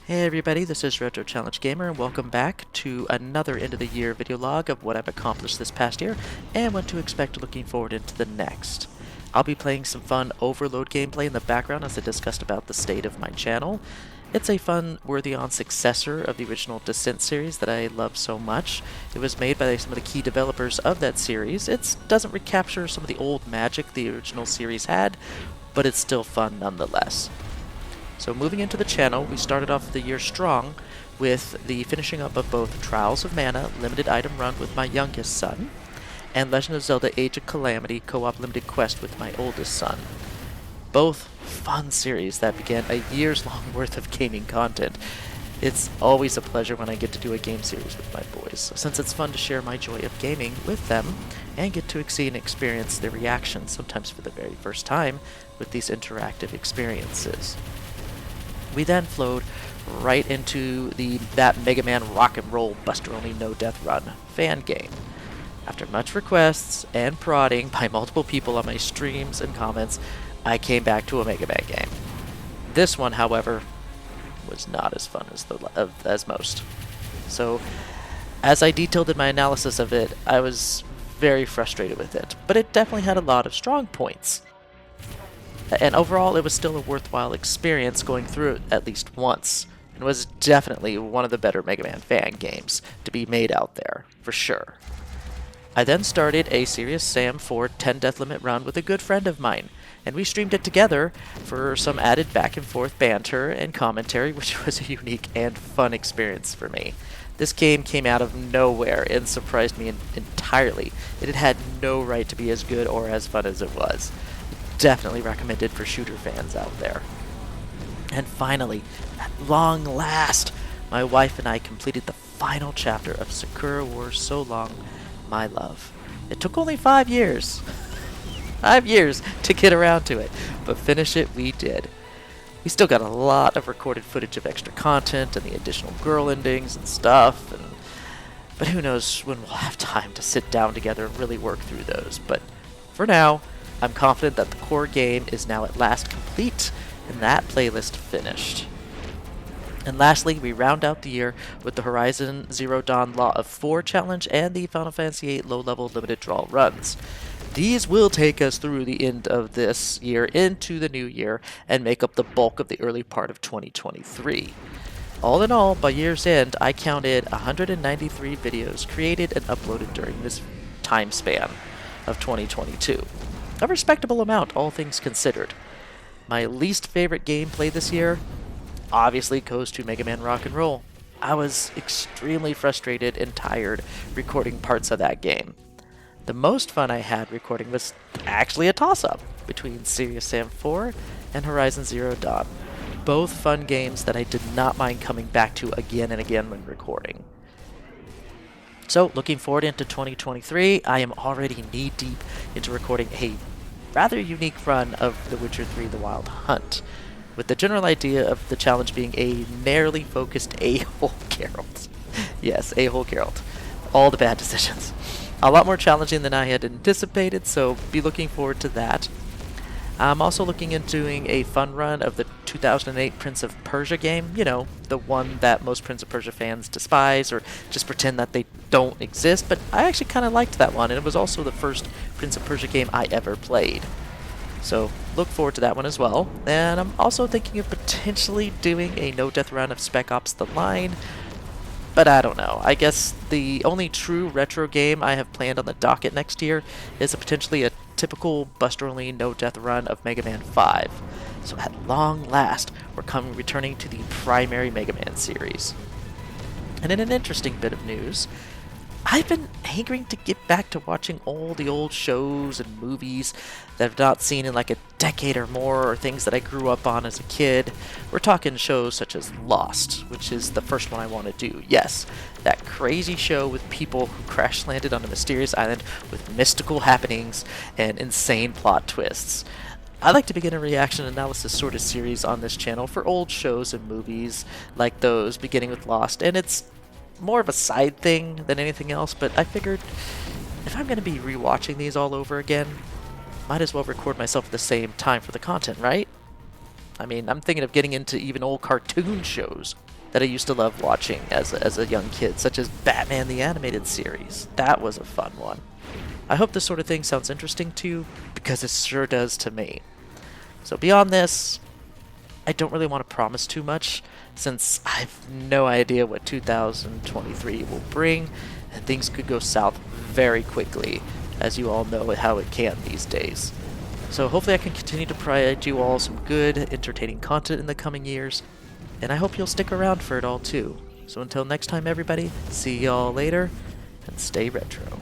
Hey everybody, this is Retro Challenge Gamer, and welcome back to another end of the year video log of what I've accomplished this past year and what to expect looking forward into the next. I'll be playing some fun Overload gameplay in the background as I discussed about the state of my channel. It's a fun, worthy-on successor of the original Descent series that I love so much. It was made by some of the key developers of that series. It doesn't recapture some of the old magic the original series had, but it's still fun nonetheless. So moving into the channel, we started off the year strong with the finishing up of both Trials of Mana limited item run with my youngest son, and Legend of Zelda Age of Calamity co-op limited quest with my oldest son. Both fun series that began a year's long worth of gaming content. It's always a pleasure when I get to do a game series with my boys, since it's fun to share my joy of gaming with them and get to see and experience their reactions, sometimes for the very first time, with these interactive experiences. We then flowed right into that Mega Man Rock and Roll Buster Only No Death Run fan game. After much requests and prodding by multiple people on my streams and comments, I came back to a Mega Man game. This one, however, was not as fun as most. So, as I detailed in my analysis of it, I was very frustrated with it, but it definitely had a lot of strong points. And overall, it was still a worthwhile experience going through it at least once, and was definitely one of the better Mega Man fan games to be made out there, for sure. I then started a Serious Sam 4 10 Death Limit run with a good friend of mine, and we streamed it together for some added back and forth banter and commentary, which was a unique and fun experience for me. This game came out of nowhere and surprised me entirely. It had no right to be as good or as fun as it was. Definitely recommended for shooter fans out there. And finally, at long last, my wife and I completed the final chapter of Sakura Wars So Long, My Love. It took only 5 years. 5 years to get around to it, but finish it we did. We still got a lot of recorded footage of extra content and the additional girl endings and stuff, but who knows when we'll have time to sit down together and really work through those. But for now, I'm confident that the core game is now at last complete and that playlist finished. And lastly, we round out the year with the Horizon Zero Dawn Law of 4 challenge and the Final Fantasy VIII low-level limited draw runs. These will take us through the end of this year into the new year and make up the bulk of the early part of 2023. All in all, by year's end, I counted 193 videos created and uploaded during this time span of 2022. A respectable amount, all things considered. My least favorite gameplay this year obviously goes to Mega Man Rock and Roll. I was extremely frustrated and tired recording parts of that game. The most fun I had recording was actually a toss-up between Serious Sam 4 and Horizon Zero Dawn. Both fun games that I did not mind coming back to again and again when recording. So, looking forward into 2023, I am already knee-deep into recording a rather unique run of The Witcher 3 The Wild Hunt, with the general idea of the challenge being a narrowly focused a-hole Geralt. Yes, a-hole Geralt. All the bad decisions. A lot more challenging than I had anticipated, so be looking forward to that. I'm also looking into doing a fun run of the 2008 Prince of Persia game, you know, the one that most Prince of Persia fans despise or just pretend that they don't exist, but I actually kind of liked that one, and it was also the first Prince of Persia game I ever played. So look forward to that one as well. And I'm also thinking of potentially doing a no-death run of Spec Ops The Line, but I don't know. I guess the only true retro game I have planned on the docket next year is potentially a typical Buster-only no-death run of Mega Man 5. So at long last, we're returning to the primary Mega Man series. And in an interesting bit of news, I've been hankering to get back to watching all the old shows and movies that I've not seen in like a decade or more, or things that I grew up on as a kid. We're talking shows such as Lost, which is the first one I want to do. Yes, that crazy show with people who crash landed on a mysterious island with mystical happenings and insane plot twists. I like to begin a reaction analysis sort of series on this channel for old shows and movies like those, beginning with Lost, and it's more of a side thing than anything else, but I figured if I'm going to be rewatching these all over again, might as well record myself at the same time for the content, right? I mean, I'm thinking of getting into even old cartoon shows. that I used to love watching as a young kid, such as Batman the Animated Series. That was a fun one. I hope this sort of thing sounds interesting to you, because it sure does to me. So beyond this, I don't really want to promise too much, since I have no idea what 2023 will bring, and things could go south very quickly, as you all know how it can these days. So hopefully I can continue to provide you all some good, entertaining content in the coming years, and I hope you'll stick around for it all too. So until next time everybody, see y'all later, and stay retro.